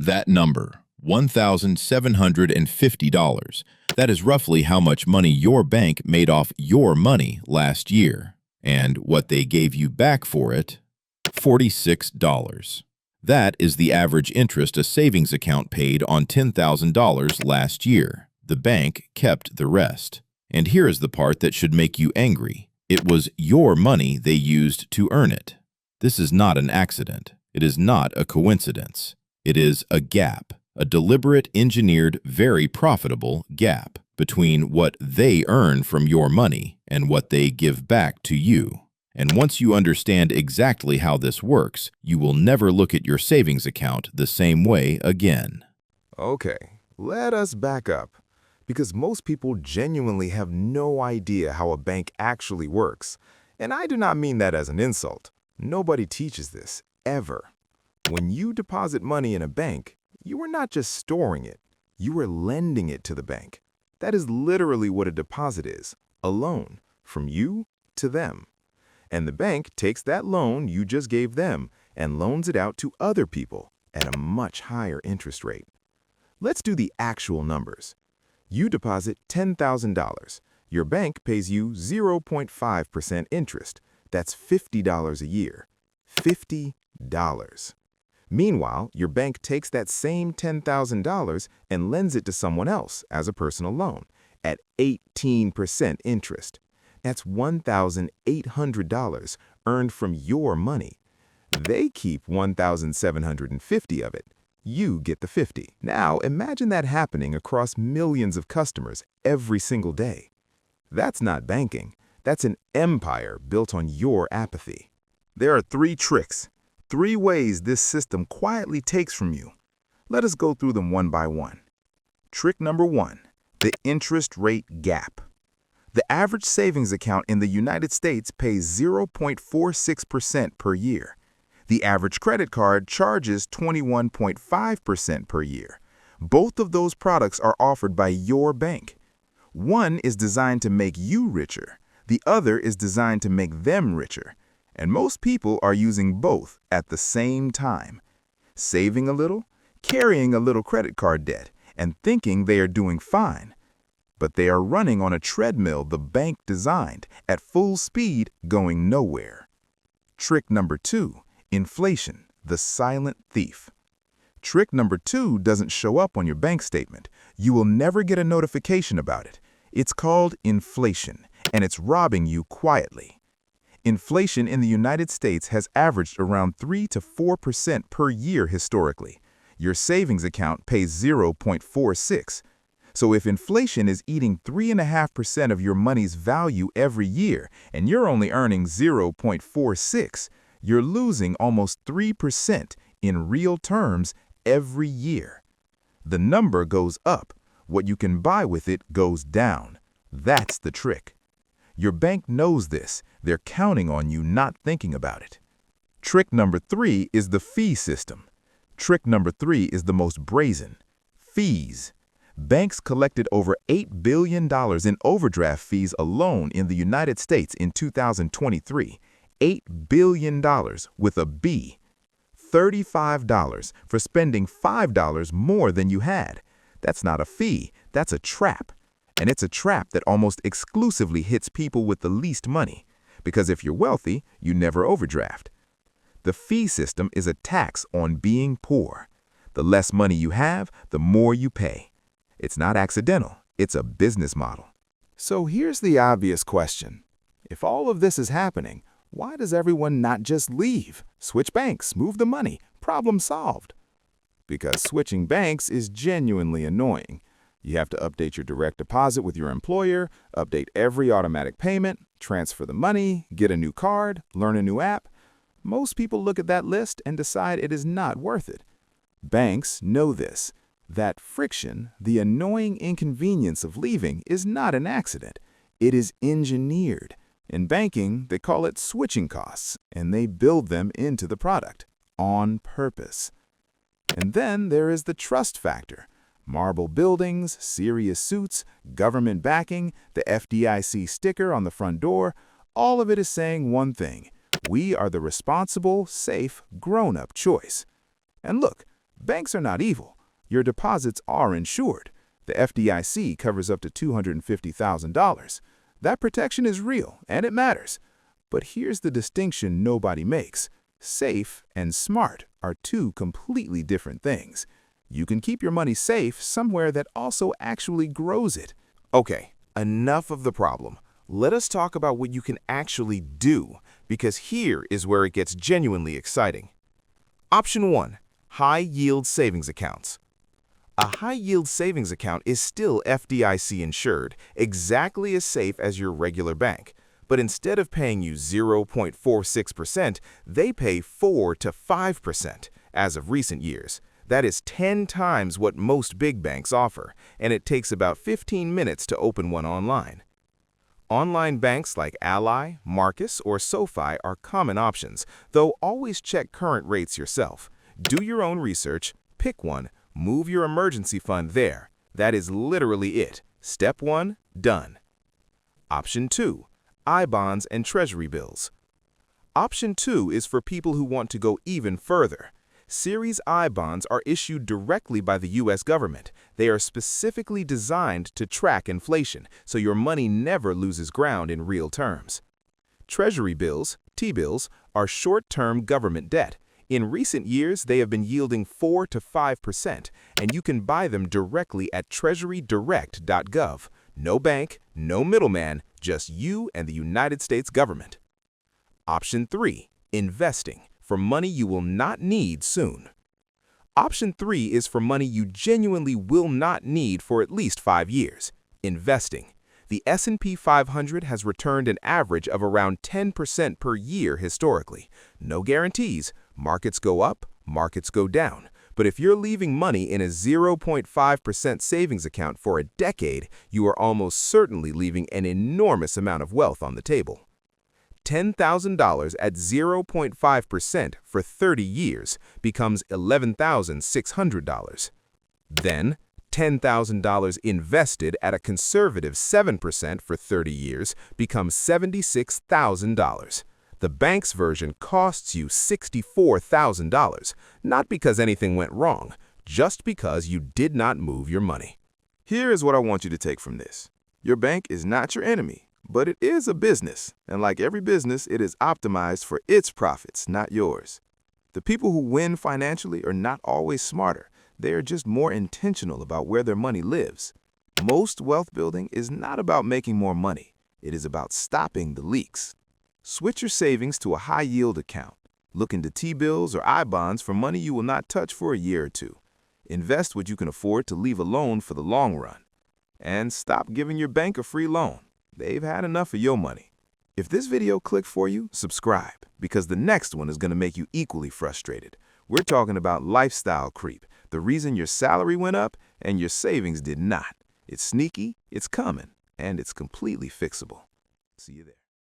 That number, $1,750. That is roughly how much money your bank made off your money last year. And what they gave you back for it, $46. That is the average interest a savings account paid on $10,000 last year. The bank kept the rest. And here is the part that should make you angry. It was your money they used to earn it. This is not an accident. It is not a coincidence. It is a gap, a deliberate, engineered, very profitable gap between what they earn from your money and what they give back to you. And once you understand exactly how this works, you will never look at your savings account the same way again. Okay, let us back up. Because most people genuinely have no idea how a bank actually works. And I do not mean that as an insult. Nobody teaches this, ever. When you deposit money in a bank, you are not just storing it, you are lending it to the bank. That is literally what a deposit is, a loan, from you to them. And the bank takes that loan you just gave them and loans it out to other people at a much higher interest rate. Let's do the actual numbers. You deposit $10,000. Your bank pays you 0.5% interest. That's $50 a year. $50. Meanwhile, your bank takes that same $10,000 and lends it to someone else as a personal loan at 18% interest. That's $1,800 earned from your money. They keep $1,750 of it. You get the 50. Now, imagine that happening across millions of customers every single day. That's not banking. That's an empire built on your apathy. There are 3 tricks, 3 ways this system quietly takes from you. Let us go through them one by one. Trick number 1, the interest rate gap. The average savings account in the United States pays 0.46% per year. The average credit card charges 21.5% per year. Both of those products are offered by your bank. One is designed to make you richer. The other is designed to make them richer. And most people are using both at the same time. Saving a little, carrying a little credit card debt, and thinking they are doing fine. But they are running on a treadmill the bank designed, at full speed, going nowhere. Trick number 2. Inflation, the silent thief. Trick number 2 doesn't show up on your bank statement. You will never get a notification about it. It's called inflation, and it's robbing you quietly. Inflation in the United States has averaged around 3 to 4% per year historically. Your savings account pays 0.46. So if inflation is eating 3.5% of your money's value every year, and you're only earning 0.46, you're losing almost 3% in real terms every year. The number goes up. What you can buy with it goes down. That's the trick. Your bank knows this. They're counting on you not thinking about it. Trick number 3 is the fee system. Trick number 3 is the most brazen. Fees. Banks collected over $8 billion in overdraft fees alone in the United States in 2023. $8 billion with a B. $35 for spending $5 more than you had. That's not a fee, that's a trap. And it's a trap that almost exclusively hits people with the least money. Because if you're wealthy, you never overdraft. The fee system is a tax on being poor. The less money you have, the more you pay. It's not accidental, it's a business model. So here's the obvious question. If all of this is happening, why does everyone not just leave, switch banks, move the money, problem solved? Because switching banks is genuinely annoying. You have to update your direct deposit with your employer, update every automatic payment, transfer the money, get a new card, learn a new app. Most people look at that list and decide it is not worth it. Banks know this. That friction, the annoying inconvenience of leaving, is not an accident. It is engineered. In banking, they call it switching costs, and they build them into the product on purpose. And then there is the trust factor. Marble buildings, serious suits, government backing, the FDIC sticker on the front door, all of it is saying one thing. We are the responsible, safe, grown-up choice. And look, Banks are not evil. Your deposits are insured. The FDIC covers up to $250,000. That protection is real, and it matters. But here's the distinction nobody makes. Safe and smart are two completely different things. You can keep your money safe somewhere that also actually grows it. Okay, enough of the problem. Let us talk about what you can actually do, because here is where it gets genuinely exciting. Option 1. High-yield savings accounts. A high-yield savings account is still FDIC insured, exactly as safe as your regular bank. But instead of paying you 0.46%, they pay 4 to 5% as of recent years. That is 10 times what most big banks offer, and it takes about 15 minutes to open one online. Online banks like Ally, Marcus, or SoFi are common options, though always check current rates yourself. Do your own research, pick one, move your emergency fund there. That is literally it. Step 1, done. Option 2. I-bonds and treasury bills. Option 2 is for people who want to go even further. Series I bonds are issued directly by the U.S. government. They are specifically designed to track inflation, so your money never loses ground in real terms. Treasury bills, T-bills, are short-term government debt. In recent years, they have been yielding 4 to 5%, and you can buy them directly at treasurydirect.gov. No bank, no middleman, just you and the United States government. Option 3. Investing, for money you will not need soon. Option 3 is for money you genuinely will not need for at least 5 years. Investing. The S&P 500 has returned an average of around 10% per year historically. No guarantees. Markets go up, markets go down. But if you're leaving money in a 0.5% savings account for a decade, you are almost certainly leaving an enormous amount of wealth on the table. $10,000 at 0.5% for 30 years becomes $11,600. Then, $10,000 invested at a conservative 7% for 30 years becomes $76,000. The bank's version costs you $64,000, not because anything went wrong, just because you did not move your money. Here is what I want you to take from this. Your bank is not your enemy, but it is a business, and like every business, it is optimized for its profits, not yours. The people who win financially are not always smarter. They are just more intentional about where their money lives. Most wealth building is not about making more money. It is about stopping the leaks. Switch your savings to a high-yield account. Look into T-bills or I-bonds for money you will not touch for a year or two. Invest what you can afford to leave alone for the long run. And stop giving your bank a free loan. They've had enough of your money. If this video clicked for you, subscribe, because the next one is going to make you equally frustrated. We're talking about lifestyle creep, the reason your salary went up and your savings did not. It's sneaky, it's coming, and it's completely fixable. See you there.